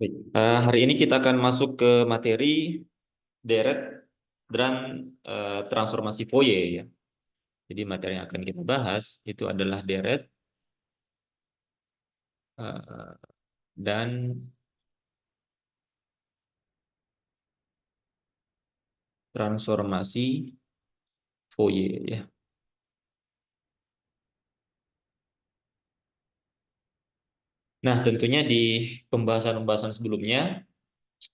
Baik. Hari ini kita akan masuk ke materi deret dan transformasi Fourier ya. Jadi materi yang akan kita bahas itu adalah deret eh, dan transformasi Fourier ya. Nah, tentunya di pembahasan-pembahasan sebelumnya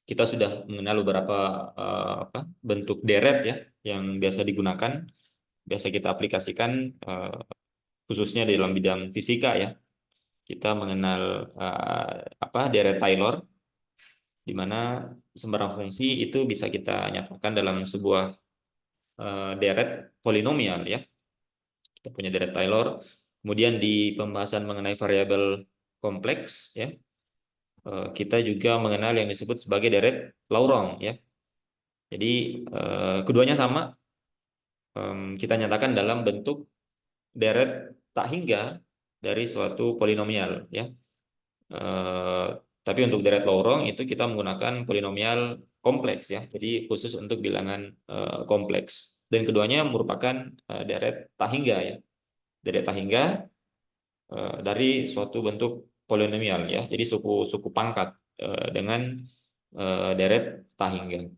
kita sudah mengenal beberapa bentuk deret ya yang biasa digunakan, biasa kita aplikasikan khususnya di dalam bidang fisika ya. Kita mengenal deret Taylor, di mana sembarang fungsi itu bisa kita nyatakan dalam sebuah deret polinomial ya. Kita punya deret Taylor. Kemudian di pembahasan mengenai variabel kompleks ya, kita juga mengenal yang disebut sebagai deret Laurent ya. Jadi keduanya sama, kita nyatakan dalam bentuk deret tak hingga dari suatu polinomial ya. Eh, tapi untuk deret lorong itu kita menggunakan polinomial kompleks ya. Jadi khusus untuk bilangan kompleks. Dan keduanya merupakan deret tak hingga ya. Deret tak hingga dari suatu bentuk polinomial ya. Jadi suku pangkat dengan deret tak hingga.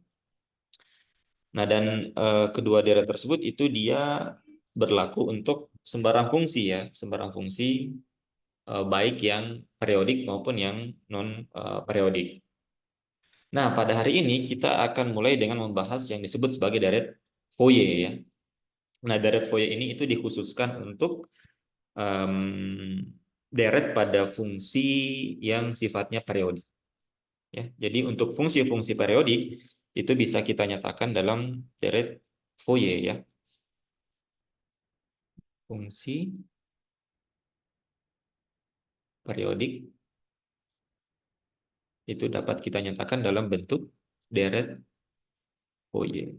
Nah, dan kedua deret tersebut itu dia berlaku untuk sembarang fungsi ya, sembarang fungsi baik yang periodik maupun yang non periodik. Nah, pada hari ini kita akan mulai dengan membahas yang disebut sebagai deret Fourier ya. Nah, deret Fourier ini itu dikhususkan untuk em, deret pada fungsi yang sifatnya periodik ya. Jadi untuk fungsi-fungsi periodik itu bisa kita nyatakan dalam deret Fourier ya. Fungsi periodik itu dapat kita nyatakan dalam bentuk deret Fourier.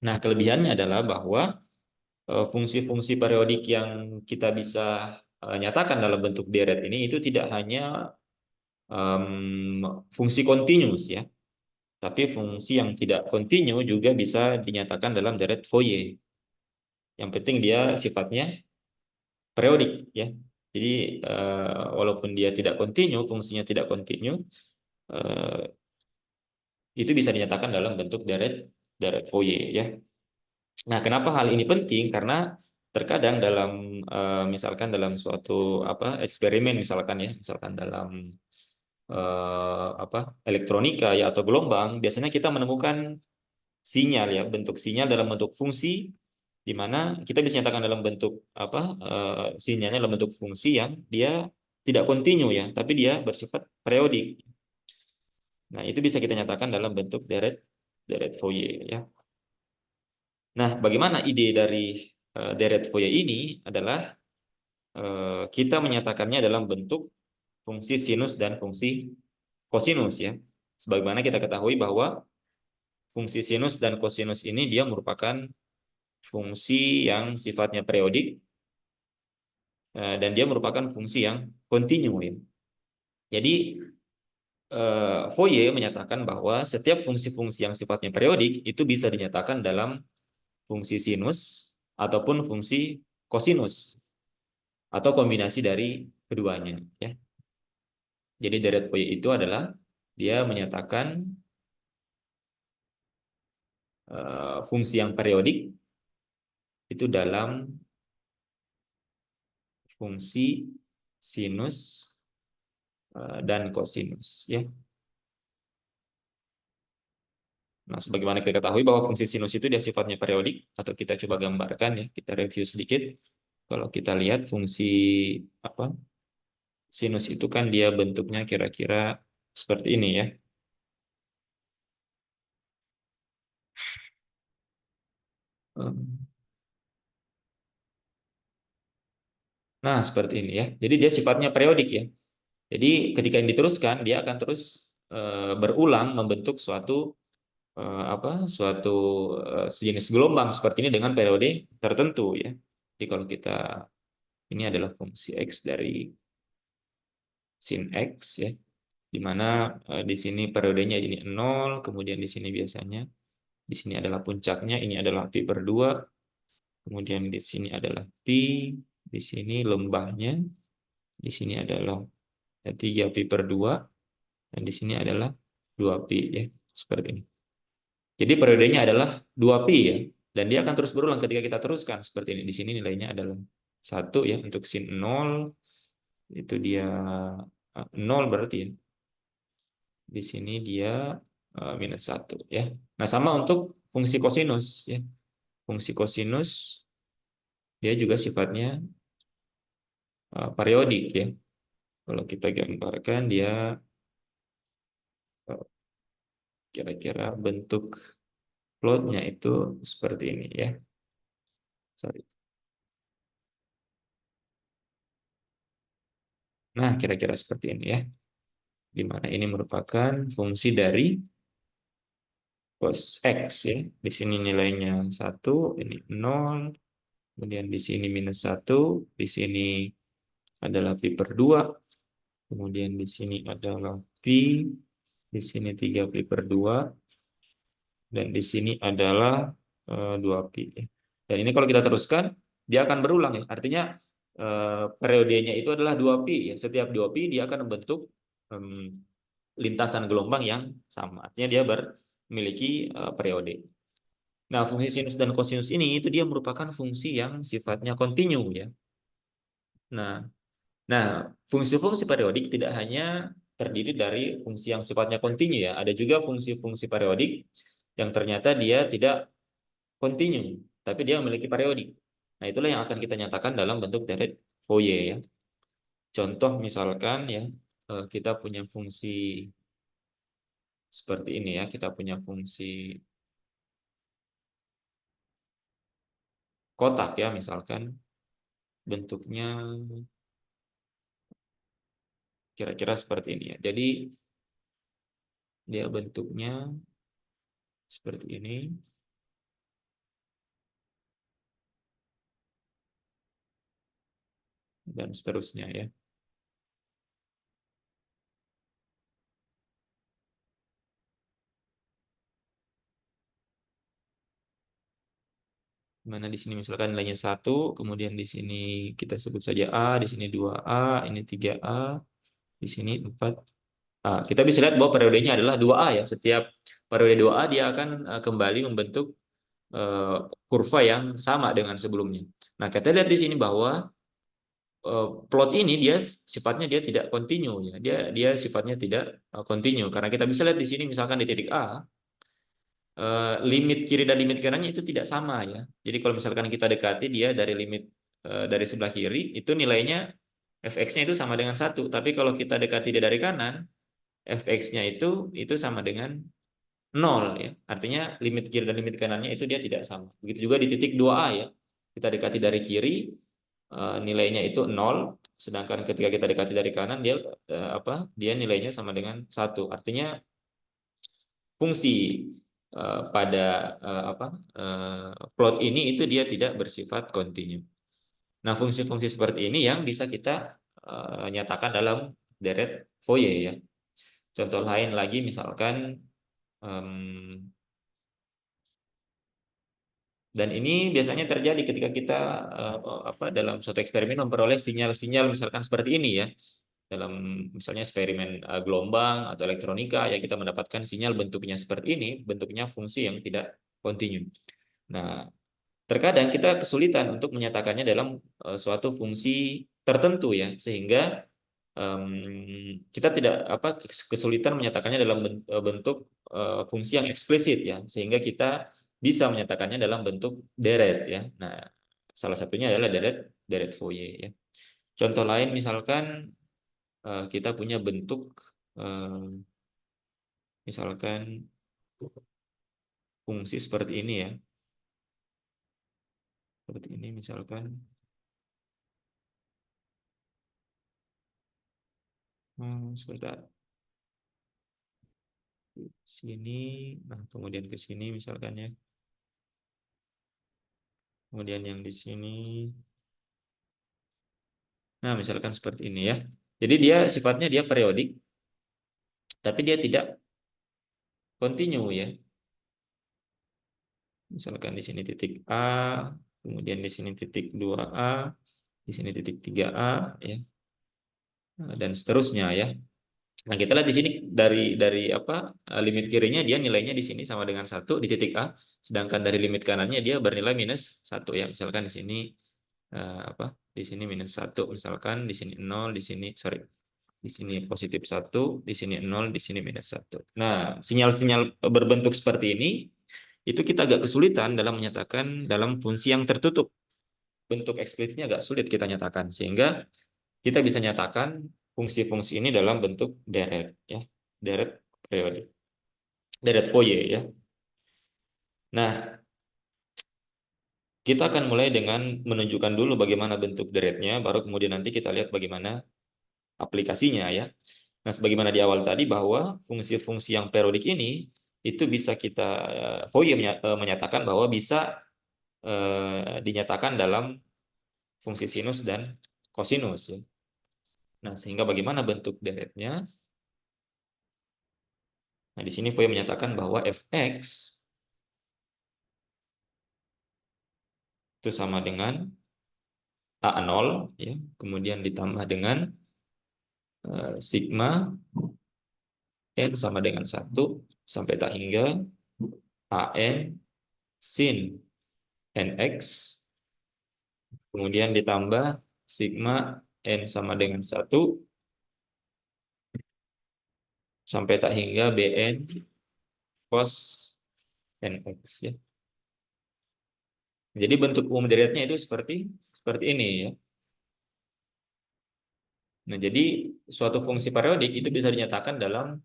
Nah, kelebihannya adalah bahwa fungsi-fungsi periodik yang kita bisa nyatakan dalam bentuk deret ini itu tidak hanya fungsi kontinus ya, tapi fungsi yang tidak kontinu juga bisa dinyatakan dalam deret Fourier. Yang penting dia sifatnya periodik ya. Jadi walaupun dia tidak kontinu, fungsinya tidak kontinu, eh, itu bisa dinyatakan dalam bentuk deret deret Fourier ya. Nah, kenapa hal ini penting? Karena terkadang dalam misalkan dalam suatu eksperimen misalkan ya, misalkan dalam elektronika ya atau gelombang, biasanya kita menemukan sinyal ya, bentuk sinyal dalam bentuk fungsi di mana kita bisa nyatakan dalam bentuk sinyalnya dalam bentuk fungsi yang dia tidak kontinu ya, tapi dia bersifat periodik. Nah, itu bisa kita nyatakan dalam bentuk deret deret Fourier ya. Nah, bagaimana ide dari deret Fourier ini adalah kita menyatakannya dalam bentuk fungsi sinus dan fungsi kosinus ya. Sebagaimana kita ketahui bahwa fungsi sinus dan kosinus ini dia merupakan fungsi yang sifatnya periodik dan dia merupakan fungsi yang kontinu ya. Jadi Fourier menyatakan bahwa setiap fungsi-fungsi yang sifatnya periodik itu bisa dinyatakan dalam fungsi sinus ataupun fungsi kosinus atau kombinasi dari keduanya ya. Jadi deret Fourier itu adalah dia menyatakan fungsi yang periodik itu dalam fungsi sinus dan kosinus ya. Nah, sebagaimana kita ketahui bahwa fungsi sinus itu dia sifatnya periodik atau kita coba gambarkan ya, kita review sedikit. Kalau kita lihat fungsi apa sinus itu kan dia bentuknya kira-kira seperti ini ya. Nah, seperti ini ya. Jadi dia sifatnya periodik ya. Jadi ketika ini diteruskan, dia akan terus berulang membentuk suatu sejenis gelombang seperti ini dengan periode tertentu ya. Jadi kalau kita ini adalah fungsi x dari sin X ya, di mana di sini periodenya ini 0, kemudian di sini biasanya, di sini adalah puncaknya, ini adalah pi per 2, kemudian di sini adalah pi, di sini lembahnya, di sini adalah 3 pi per 2, dan di sini adalah 2 pi ya, seperti ini. Jadi periodenya adalah 2 pi ya, dan dia akan terus berulang ketika kita teruskan seperti ini. Di sini nilainya adalah 1 ya, untuk sin 0 itu dia 0 berarti ya. Di sini dia minus 1 ya. Nah, sama untuk fungsi kosinus ya. Fungsi kosinus dia juga sifatnya periodik ya. Kalau kita gambarkan dia eh, kira-kira bentuk plotnya itu seperti ini ya. Sorry. Nah, kira-kira seperti ini ya. Di mana ini merupakan fungsi dari cos X ya. Di sini nilainya 1, ini 0, kemudian di sini minus 1, di sini adalah pi per 2, kemudian di sini adalah pi, di sini 3 pi per 2, dan di sini adalah 2 pi. Dan ini kalau kita teruskan, dia akan berulang ya. Artinya periodenya itu adalah 2 pi ya. Setiap 2 pi dia akan membentuk lintasan gelombang yang sama. Artinya dia memiliki periode. Nah, fungsi sinus dan kosinus ini itu dia merupakan fungsi yang sifatnya kontinu ya. Nah, nah, fungsi-fungsi periodik tidak hanya terdiri dari fungsi yang sifatnya kontinu ya, ada juga fungsi-fungsi periodik yang ternyata dia tidak kontinu, tapi dia memiliki periodik. Nah, itulah yang akan kita nyatakan dalam bentuk deret Fourier ya. Contoh misalkan ya, kita punya fungsi seperti ini ya, kita punya fungsi kotak ya, misalkan bentuknya kira-kira seperti ini ya. Jadi dia bentuknya seperti ini dan seterusnya ya. Mana di sini misalkan nilainya 1, kemudian di sini kita sebut saja A, di sini 2A, ini 3A, di sini 4A. Kita bisa lihat bahwa periodenya adalah 2A ya. Setiap periode 2A dia akan kembali membentuk kurva yang sama dengan sebelumnya. Nah, kita lihat di sini bahwa plot ini dia sifatnya dia tidak kontinu ya. Dia sifatnya tidak kontinu karena kita bisa lihat di sini misalkan di titik A limit kiri dan limit kanannya itu tidak sama ya. Jadi kalau misalkan kita dekati dia dari limit dari sebelah kiri itu nilainya fx-nya itu sama dengan 1. Tapi kalau kita dekati dia dari kanan, fx-nya itu sama dengan 0 ya. Artinya limit kiri dan limit kanannya itu dia tidak sama. Begitu juga di titik 2A ya. Kita dekati dari kiri nilainya itu 0, sedangkan ketika kita dekati dari kanan dia Dia nilainya sama dengan 1. Artinya fungsi pada plot ini itu dia tidak bersifat kontinu. Nah, fungsi-fungsi seperti ini yang bisa kita nyatakan dalam deret Fourier ya. Contoh lain lagi misalkan dan ini biasanya terjadi ketika kita dalam suatu eksperimen memperoleh sinyal-sinyal misalkan seperti ini ya. Dalam misalnya eksperimen gelombang atau elektronika ya kita mendapatkan sinyal bentuknya seperti ini, bentuknya fungsi yang tidak kontinu. Nah, terkadang kita kesulitan untuk menyatakannya dalam suatu fungsi tertentu ya, sehingga kita tidak kesulitan menyatakannya dalam bentuk fungsi yang eksplisit ya, sehingga kita bisa menyatakannya dalam bentuk deret ya. Nah, salah satunya adalah deret deret Fourier ya. Contoh lain misalkan kita punya bentuk misalkan fungsi seperti ini ya. Seperti ini misalkan sebentar. Sini, nah kemudian ke sini misalkan ya. Kemudian yang di sini. Nah, misalkan seperti ini ya. Jadi dia sifatnya dia periodik, tapi dia tidak kontinu ya. Misalkan di sini titik A, kemudian di sini titik 2A, di sini titik 3A, ya, dan seterusnya ya. Nah, kita lihat di sini dari apa limit kirinya dia nilainya di sini sama dengan 1 di titik A, sedangkan dari limit kanannya dia bernilai minus 1 ya. Misalkan di sini apa? Di sini minus 1, misalkan di sini 0, di sini sorry. Di sini positif 1, di sini 0, di sini minus 1. Nah, sinyal-sinyal berbentuk seperti ini itu kita agak kesulitan dalam menyatakan dalam fungsi yang tertutup. Bentuk eksplisitnya agak sulit kita nyatakan, sehingga kita bisa nyatakan fungsi-fungsi ini dalam bentuk deret ya, deret periodik, deret Fourier ya. Nah, kita akan mulai dengan menunjukkan dulu bagaimana bentuk deretnya, baru kemudian nanti kita lihat bagaimana aplikasinya ya. Nah, sebagaimana di awal tadi bahwa fungsi-fungsi yang periodik ini itu bisa kita Fourier menyatakan bahwa bisa dinyatakan dalam fungsi sinus dan kosinus ya. Nah, sehingga bagaimana bentuk deretnya? Nah, di sini Fourier menyatakan bahwa fx itu sama dengan A0 ya, kemudian ditambah dengan sigma n sama dengan 1 sampai tak hingga an sin nx, kemudian ditambah sigma n sama dengan 1 sampai tak hingga bn cos nx ya. Jadi bentuk umum deretnya itu seperti ini ya. Nah, jadi suatu fungsi periodik itu bisa dinyatakan dalam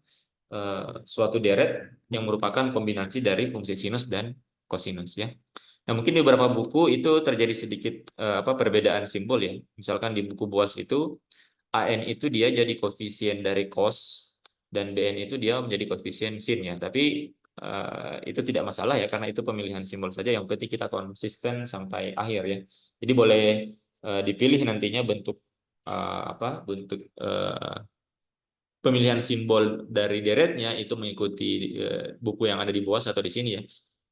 suatu deret yang merupakan kombinasi dari fungsi sinus dan kosinus ya. Nah, mungkin di beberapa buku itu terjadi sedikit perbedaan simbol ya. Misalkan di buku Boas itu AN itu dia jadi koefisien dari cos dan BN itu dia menjadi koefisien sin ya. Tapi itu tidak masalah ya karena itu pemilihan simbol saja. Yang penting kita konsisten sampai akhir ya. Jadi boleh dipilih nantinya bentuk bentuk pemilihan simbol dari deretnya itu mengikuti buku yang ada di bawah atau di sini ya.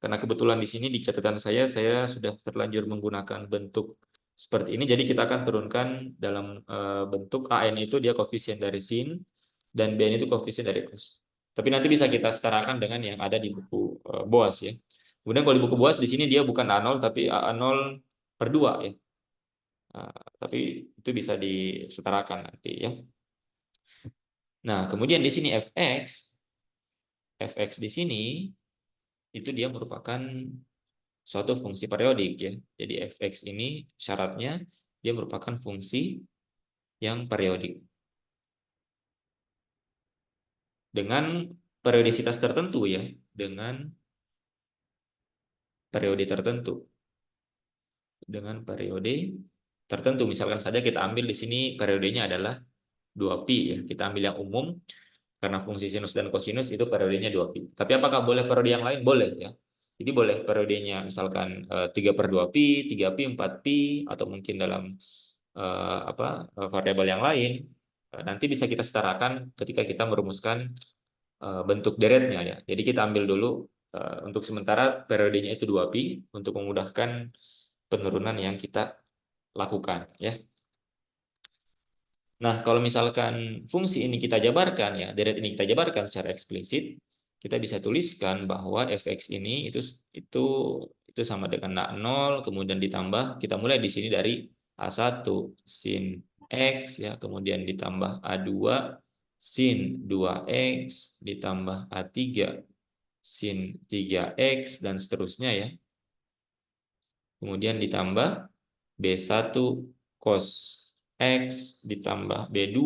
Karena kebetulan di sini di catatan saya sudah terlanjur menggunakan bentuk seperti ini. Jadi kita akan turunkan dalam bentuk AN itu dia koefisien dari sin dan BN itu koefisien dari cos. Tapi nanti bisa kita setarakan dengan yang ada di buku Boas ya. Kemudian kalau di buku Boas di sini dia bukan A0 tapi A0 per 2 ya. Tapi itu bisa disetarakan nanti ya. Nah, kemudian di sini fx di sini itu dia merupakan suatu fungsi periodik ya. Jadi fx ini syaratnya dia merupakan fungsi yang periodik dengan periodisitas tertentu ya, dengan periode tertentu, dengan periode tertentu. Misalkan saja kita ambil di sini periodenya adalah 2pi ya. Kita ambil yang umum karena fungsi sinus dan kosinus itu periodenya 2pi. Tapi apakah boleh periode yang lain? Boleh ya. Jadi boleh periodenya misalkan 3 per 2pi, 3pi, 4pi, atau mungkin dalam variabel yang lain. Nanti bisa kita setarakan ketika kita merumuskan bentuk deretnya ya. Jadi kita ambil dulu untuk sementara periodenya itu 2pi untuk memudahkan penurunan yang kita lakukan ya. Nah, kalau misalkan fungsi ini kita jabarkan ya, deret ini kita jabarkan secara eksplisit, kita bisa tuliskan bahwa fx ini itu sama dengan A0, kemudian ditambah kita mulai di sini dari A1 sin x ya, kemudian ditambah A2 sin 2x ditambah A3 sin 3x dan seterusnya ya. Kemudian ditambah B1 cos X ditambah B2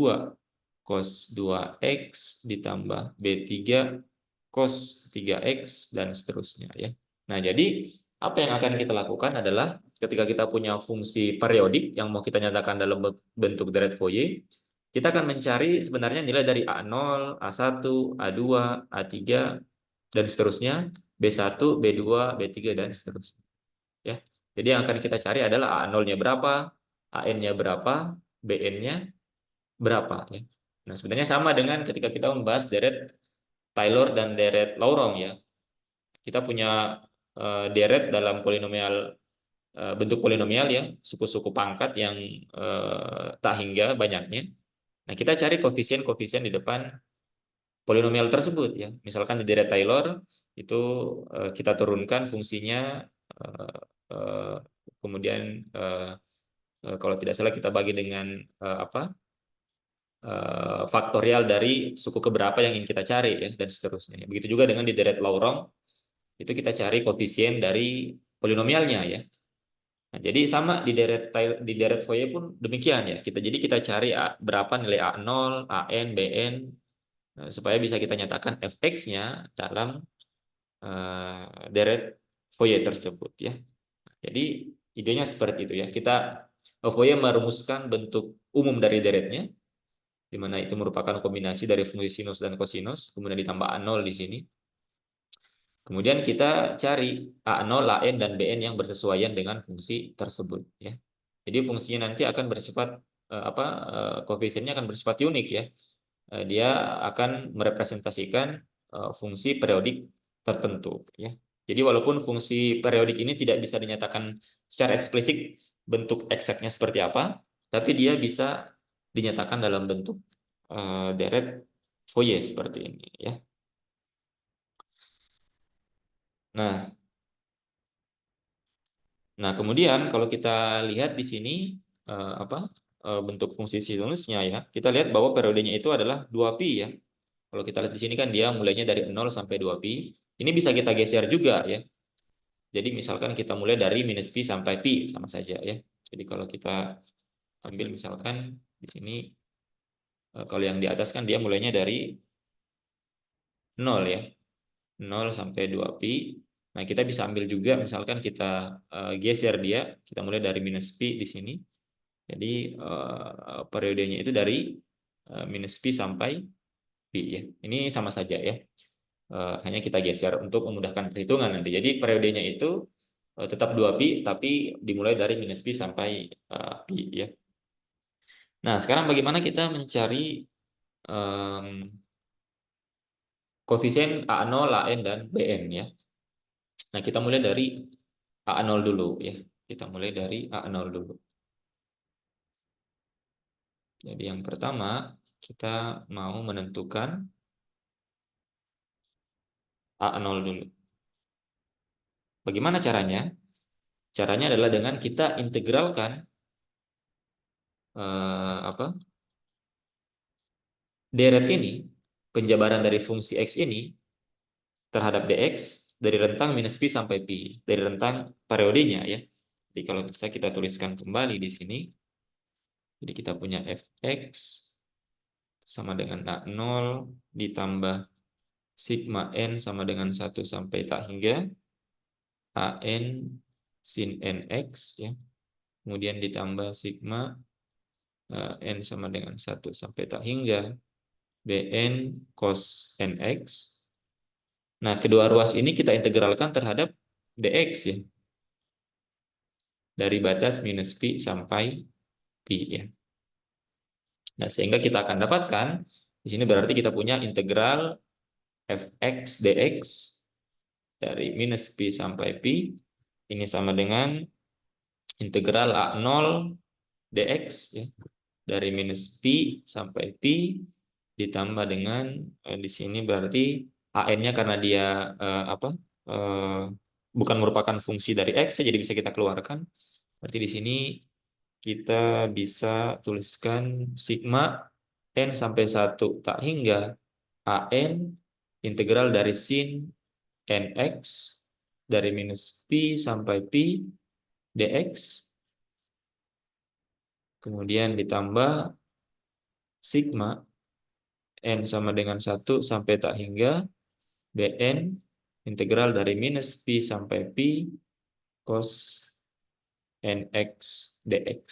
cos 2X ditambah B3 cos 3X dan seterusnya ya. Nah, jadi apa yang akan kita lakukan adalah ketika kita punya fungsi periodik yang mau kita nyatakan dalam bentuk deret Fourier, kita akan mencari sebenarnya nilai dari A0, A1, A2, A3 dan seterusnya, B1, B2, B3 dan seterusnya. Ya. Jadi yang akan kita cari adalah A0-nya berapa, AN-nya berapa, BN-nya berapa ya. Nah, sebenarnya sama dengan ketika kita membahas deret Taylor dan deret Laurent ya. Kita punya deret dalam polinomial bentuk polinomial ya, suku-suku pangkat yang tak hingga banyaknya. Nah, kita cari koefisien-koefisien di depan polinomial tersebut ya. Misalkan di deret Taylor itu kita turunkan fungsinya eh, eh, kemudian kalau tidak salah kita bagi dengan apa faktorial dari suku keberapa yang ingin kita cari ya dan seterusnya. Begitu juga dengan di deret Laurent itu kita cari koefisien dari polinomialnya ya. Nah, jadi sama di deret Fourier pun demikian ya. Kita cari berapa nilai A0, AN, BN supaya bisa kita nyatakan fx-nya dalam deret Fourier tersebut ya. Jadi idenya seperti itu ya. Kita Fourier merumuskan bentuk umum dari deretnya di mana itu merupakan kombinasi dari fungsi sinus dan kosinus, kemudian ditambah A0 di sini. Kemudian kita cari A0, AN, dan BN yang bersesuaian dengan fungsi tersebut. Ya. Jadi fungsinya nanti akan bersifat koefisiennya akan bersifat unik ya. Dia akan merepresentasikan fungsi periodik tertentu. Ya. Jadi walaupun fungsi periodik ini tidak bisa dinyatakan secara eksplisit bentuk eksaknya seperti apa, tapi dia bisa dinyatakan dalam bentuk deret Fourier seperti ini. Ya. Nah, Nah, kemudian kalau kita lihat di sini bentuk fungsi sinusnya ya, kita lihat bahwa periodenya itu adalah 2pi ya. Kalau kita lihat di sini kan dia mulainya dari 0 sampai 2pi. Ini bisa kita geser juga ya. Jadi misalkan kita mulai dari minus pi sampai pi sama saja ya. Jadi kalau kita ambil misalkan di sini kalau yang di atas kan dia mulainya dari 0 ya. 0 sampai 2pi. Nah, kita bisa ambil juga misalkan kita geser dia, kita mulai dari minus pi di sini. Jadi periodenya itu dari minus pi sampai pi ya. Ini sama saja ya. Hanya kita geser untuk memudahkan perhitungan nanti. Jadi periodenya itu tetap 2pi tapi dimulai dari minus pi sampai pi ya. Nah, sekarang bagaimana kita mencari um, koefisien A0, AN dan BN ya. Nah, kita mulai dari A0 dulu ya. Kita mulai dari A0 dulu. Jadi yang pertama kita mau menentukan A0 dulu. Bagaimana caranya? Caranya adalah dengan kita integralkan apa deret ini, penjabaran dari fungsi x ini terhadap dx dari rentang minus pi sampai pi, dari rentang periodenya ya. Jadi kalau bisa kita tuliskan kembali di sini. Jadi kita punya fx sama dengan A0 ditambah sigma n sama dengan 1 sampai tak hingga an sin nx ya. Kemudian ditambah sigma n sama dengan 1 sampai tak hingga bn cos nx. Nah, kedua ruas ini kita integralkan terhadap dx ya. Dari batas minus pi sampai pi ya. Nah, sehingga kita akan dapatkan di sini berarti kita punya integral fx dx dari minus pi sampai pi ini sama dengan integral a0 dx ya, dari minus pi sampai pi ditambah dengan di sini berarti an-nya karena dia eh, bukan merupakan fungsi dari x jadi bisa kita keluarkan. Berarti di sini kita bisa tuliskan sigma n sampai 1 tak hingga an integral dari sin nx dari minus pi sampai pi dx kemudian ditambah sigma n sama dengan 1 sampai tak hingga bn integral dari minus pi sampai pi cos nx dx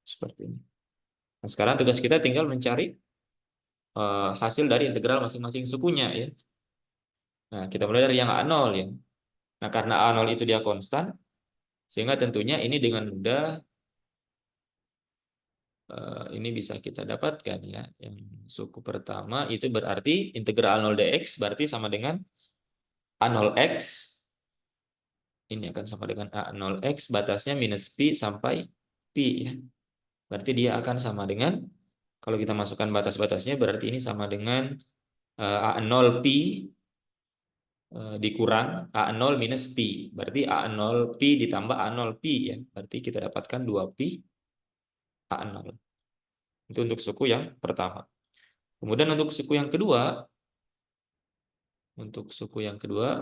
seperti ini. Nah, sekarang tugas kita tinggal mencari hasil dari integral masing-masing sukunya ya. Nah, kita mulai dari yang A0 ya. Nah, karena A0 itu dia konstan, sehingga tentunya ini dengan mudah ini bisa kita dapatkan ya. Yang suku pertama itu berarti integral A0 dx berarti sama dengan A0x. Ini akan sama dengan A0x, batasnya minus pi sampai pi ya. Berarti dia akan sama dengan, kalau kita masukkan batas-batasnya, berarti ini sama dengan A0 pi dikurang A0 minus pi. Berarti A0 pi ditambah A0 pi ya. Berarti kita dapatkan 2 pi A0. Itu untuk suku yang pertama. Kemudian untuk suku yang kedua,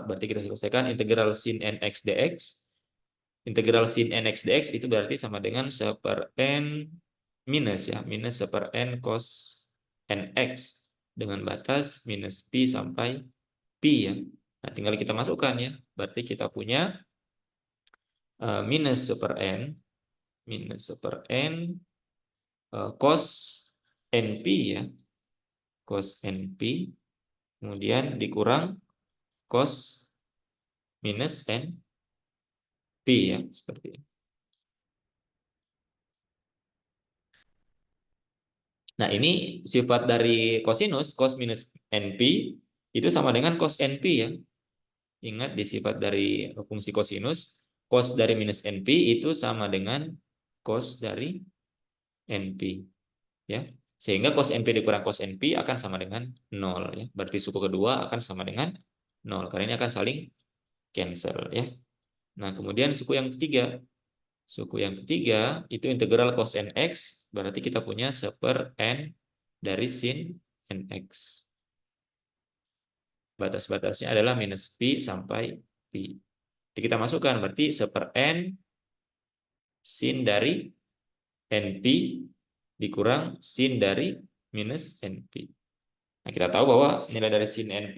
berarti kita selesaikan integral sin nx dx. Integral sin nx dx itu berarti sama dengan 1/n minus ya, minus 1/n cos nx dengan batas minus pi sampai pi ya. Nah, tinggal kita masukkan ya. Berarti kita punya minus 1/n cos np ya, cos np, kemudian dikurang cos minus n p ya, seperti ini. Nah, ini sifat dari kosinus, cos minus np itu sama dengan cos np ya. Ingat di sifat dari fungsi kosinus, cos dari minus np itu sama dengan cos dari np ya. Sehingga cos np dikurang cos np akan sama dengan 0 ya. Berarti suku kedua akan sama dengan 0 karena ini akan saling cancel ya. Nah, kemudian suku yang ketiga. Suku yang ketiga itu integral cos nx, berarti kita punya 1/n dari sin nx. Batas-batasnya adalah minus pi sampai pi. Jadi kita masukkan berarti 1/n sin dari np dikurang sin dari minus np. Nah, kita tahu bahwa nilai dari sin np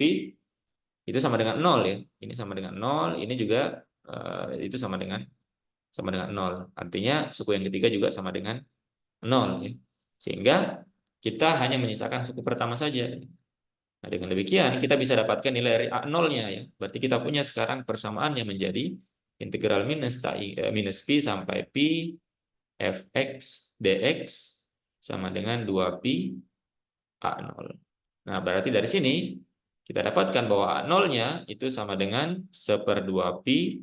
itu sama dengan 0 ya. Ini sama dengan 0, ini juga itu sama dengan 0. Artinya suku yang ketiga juga sama dengan 0 ya. Sehingga kita hanya menyisakan suku pertama saja. Nah, dengan demikian kita bisa dapatkan nilai dari A0-nya ya. Berarti kita punya sekarang persamaan yang menjadi integral minus pi sampai pi fx dx sama dengan 2pi A0. Nah, berarti dari sini kita dapatkan bahwa A0-nya itu sama dengan 1/2pi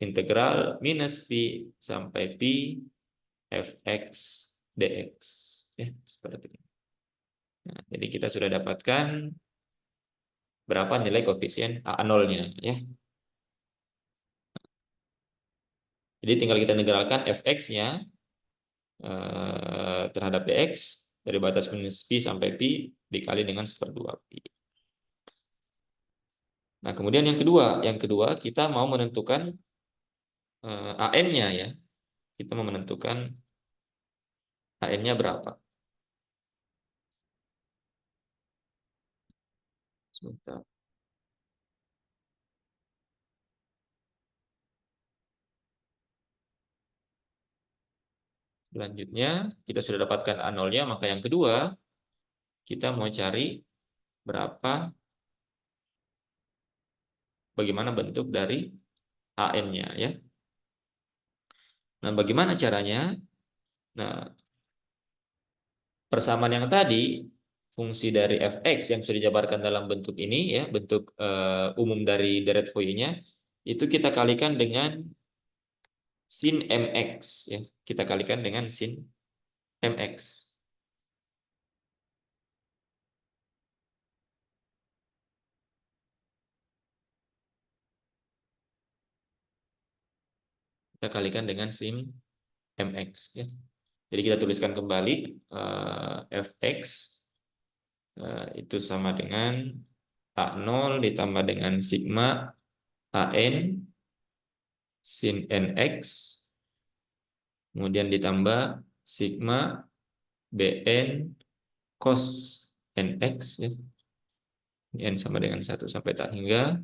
integral minus pi sampai pi fx dx ya, seperti ini. Nah, jadi kita sudah dapatkan berapa nilai koefisien A0-nya ya. Jadi tinggal kita integralkan fx-nya terhadap dx dari batas minus pi sampai pi dikali dengan 1/2pi. Nah, kemudian yang kedua kita mau menentukan an-nya ya. Kita mau menentukan an-nya berapa. Sebentar. Selanjutnya, kita sudah dapatkan A0-nya, maka yang kedua, kita mau cari bagaimana bentuk dari AN-nya ya. Nah, bagaimana caranya? Nah, persamaan yang tadi, fungsi dari fx yang sudah dijabarkan dalam bentuk ini ya, bentuk umum dari deret Fourier-nya, itu kita kalikan dengan sin mx ya. Kita kalikan dengan sin mx. Kita kalikan dengan sin mx ya. Jadi kita tuliskan kembali fx itu sama dengan A0 ditambah dengan sigma AN sin nx kemudian ditambah sigma BN cos nx ya. N sama dengan 1 sampai tak hingga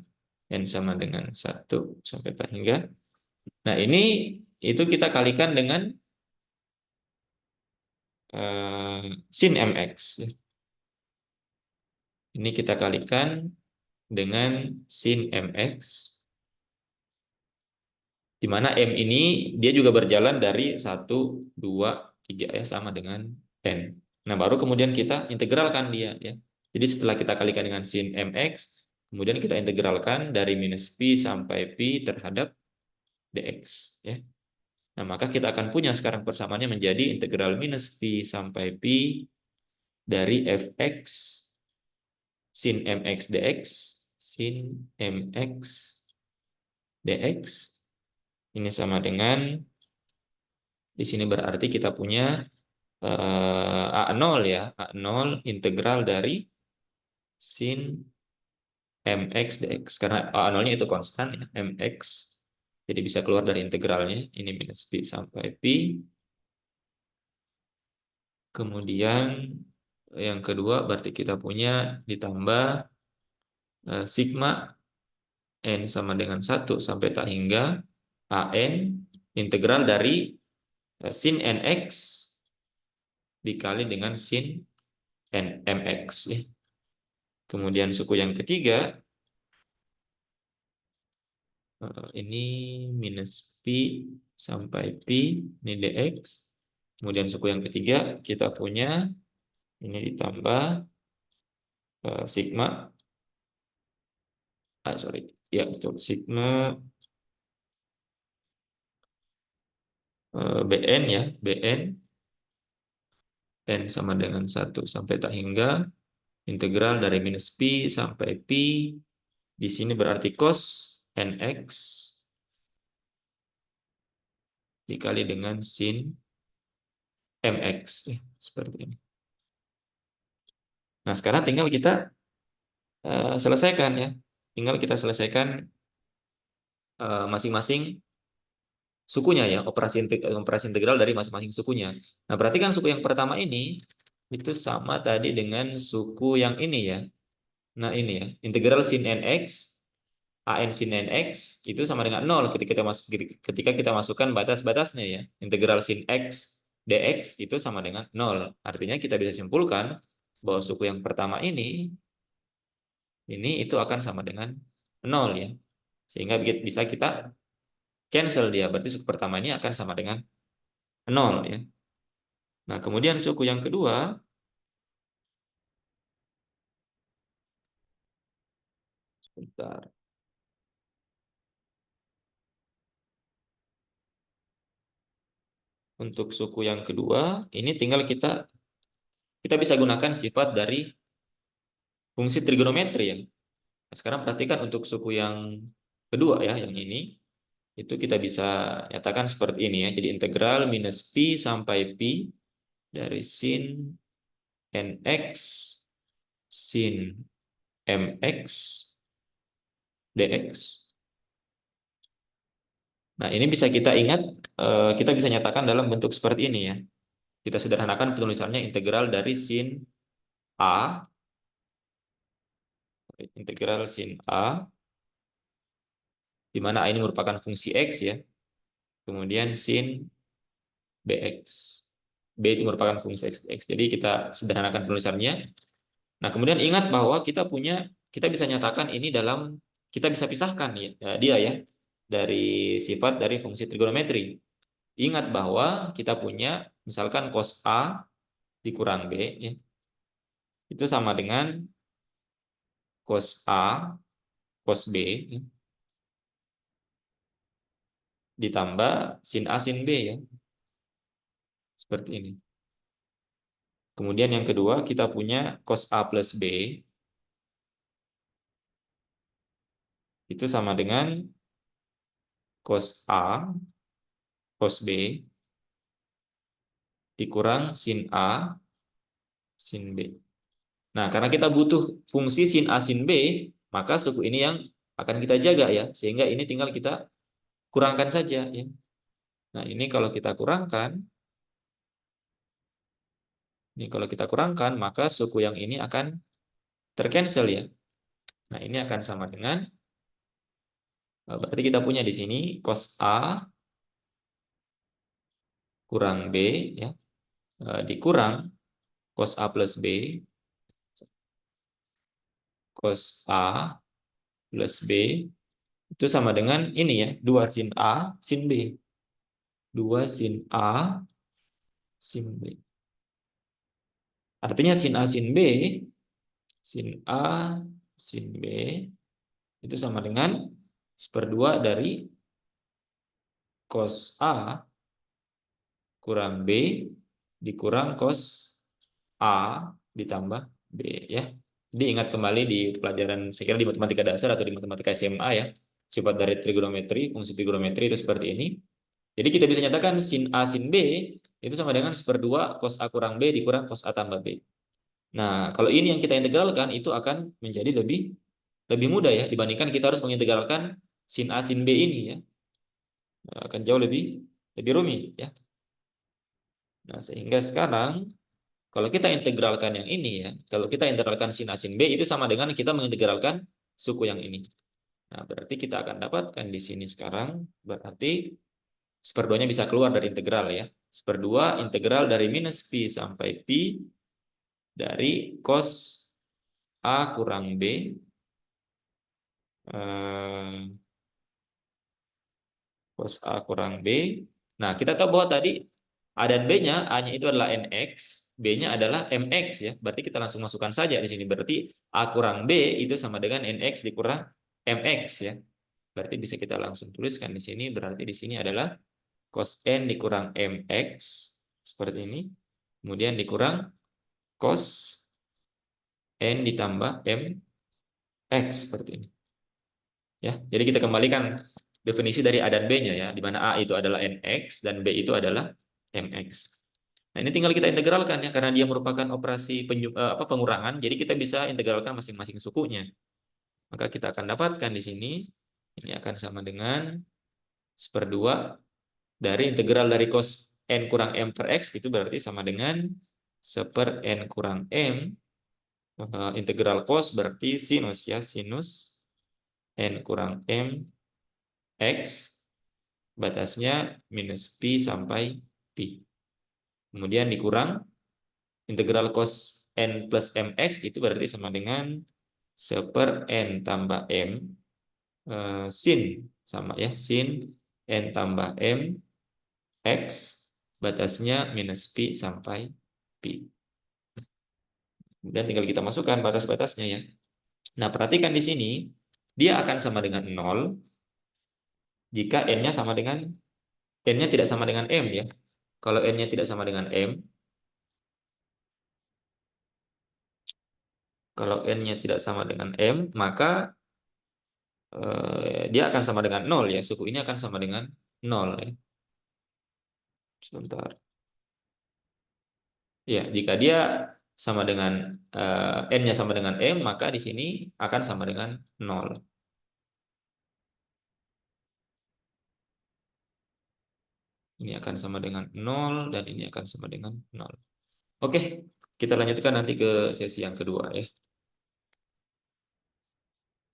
N sama dengan 1 sampai tak hingga. Nah, ini itu kita kalikan dengan sin mx. Ini kita kalikan dengan sin mx, di mana m ini dia juga berjalan dari 1, 2, 3 ya sama dengan N. Nah, baru kemudian kita integralkan dia ya. Jadi setelah kita kalikan dengan sin mx, kemudian kita integralkan dari minus pi sampai pi terhadap dx ya. Nah, maka kita akan punya sekarang persamaannya menjadi integral minus pi sampai pi dari fx sin mx dx sin mx dx ini sama dengan di sini berarti kita punya A0 ya, A0 integral dari sin mx dx karena A0-nya itu konstan ya, mx. Jadi bisa keluar dari integralnya ini minus pi sampai pi. Kemudian yang kedua berarti kita punya ditambah sigma n sama dengan 1 sampai tak hingga an integral dari sin nx dikali dengan sin mx ya. Kemudian suku yang ketiga ini minus pi sampai pi ini dx. Kemudian suku yang ketiga kita punya ini ditambah sigma sorry ya betul sigma bn ya bn n sama dengan 1 sampai tak hingga integral dari minus pi sampai pi di sini berarti cos nx dikali dengan sin mx seperti ini. Nah, sekarang tinggal kita selesaikan ya. Tinggal kita selesaikan masing-masing sukunya ya, operasi integral dari masing-masing sukunya. Nah, berarti kan suku yang pertama ini itu sama tadi dengan suku yang ini ya. Nah, ini ya, integral sin nx an sin nx itu sama dengan 0 ketika kita masukkan batas-batasnya ya. Integral sin x dx itu sama dengan 0. Artinya kita bisa simpulkan bahwa suku yang pertama ini itu akan sama dengan 0 ya. Sehingga bisa kita cancel dia. Berarti suku pertama ini akan sama dengan 0 ya. Nah, kemudian suku yang kedua sebentar. Untuk suku yang kedua, ini tinggal kita bisa gunakan sifat dari fungsi trigonometri ya. Nah, sekarang perhatikan untuk suku yang kedua ya, yang ini itu kita bisa nyatakan seperti ini ya. Jadi integral minus pi sampai pi dari sin nx sin mx dx. Nah, ini bisa kita ingat, kita bisa nyatakan dalam bentuk seperti ini ya. Kita sederhanakan penulisannya integral dari sin A, integral sin A, di mana A ini merupakan fungsi X ya. Kemudian sin BX. B itu merupakan fungsi X. Jadi kita sederhanakan penulisannya. Nah, kemudian ingat bahwa kita bisa nyatakan ini kita bisa pisahkan ya, dia ya, dari sifat dari fungsi trigonometri. Ingat bahwa kita punya misalkan cos A dikurang B ya, itu sama dengan cos A cos B ya, ditambah sin A sin B ya. Seperti ini. Kemudian yang kedua kita punya cos A plus B itu sama dengan cos A cos B dikurang sin A sin B. Nah, karena kita butuh fungsi sin A sin B, maka suku ini yang akan kita jaga ya, sehingga ini tinggal kita kurangkan saja ya. Nah, ini kalau kita kurangkan maka suku yang ini akan tercancel ya. Nah, ini akan sama dengan berarti kita punya di sini cos A kurang B ya, dikurang cos A plus B cos A plus B itu sama dengan ini ya, 2 sin A sin B. 2 sin A sin B. Artinya sin A sin B, sin A sin B itu sama dengan seperdua dari cos A kurang B dikurang cos A ditambah B ya. Jadi ingat kembali di pelajaran saya kira di matematika dasar atau di matematika SMA ya. Sifat dari trigonometri, fungsi trigonometri itu seperti ini. Jadi kita bisa nyatakan sin A sin B itu sama dengan seperdua cos A kurang B dikurang cos A tambah B. Nah, kalau ini yang kita integralkan itu akan menjadi lebih lebih mudah ya dibandingkan kita harus mengintegralkan sin A sin B ini ya. Nah, akan jauh lebih lebih rumit ya. Nah, sehingga sekarang kalau kita integralkan yang ini ya, kalau kita integralkan sin A sin B itu sama dengan kita mengintegralkan suku yang ini. Nah, berarti kita akan dapatkan di sini sekarang berarti seperduanya bisa keluar dari integral ya. Seperdua integral dari minus pi sampai pi dari cos A kurang B eh, cos A kurang B. Nah, kita tahu bahwa tadi A dan B-nya, A-nya itu adalah NX, B-nya adalah MX ya. Berarti kita langsung masukkan saja di sini. Berarti A kurang B itu sama dengan NX dikurang MX ya. Berarti bisa kita langsung tuliskan di sini. Berarti di sini adalah cos N dikurang MX seperti ini. Kemudian dikurang cos N ditambah MX seperti ini. Ya, jadi kita kembalikan definisi dari A dan B-nya ya, di mana A itu adalah NX dan B itu adalah MX. Nah, ini tinggal kita integralkan ya, karena dia merupakan operasi pengurangan, jadi kita bisa integralkan masing-masing sukunya. Maka kita akan dapatkan di sini, ini akan sama dengan seperdua dari integral dari cos N kurang M per X, itu berarti sama dengan seper N kurang M, integral cos berarti sinus ya, sinus N kurang M X batasnya minus pi sampai pi. Kemudian dikurang integral cos n plus mx itu berarti sama dengan seper n tambah m sin sama ya sin n tambah m x batasnya minus pi sampai pi. Kemudian tinggal kita masukkan batas-batasnya ya. Nah, perhatikan di sini dia akan sama dengan 0 jika n-nya sama dengan n-nya tidak sama dengan m ya. Kalau n-nya tidak sama dengan m, kalau n-nya tidak sama dengan m, maka dia akan sama dengan 0 ya. Suku ini akan sama dengan 0 ya. Sebentar. Ya, jika dia sama dengan n-nya sama dengan m, maka di sini akan sama dengan 0. Ini akan sama dengan 0 dan ini akan sama dengan 0. Oke, kita lanjutkan nanti ke sesi yang kedua ya.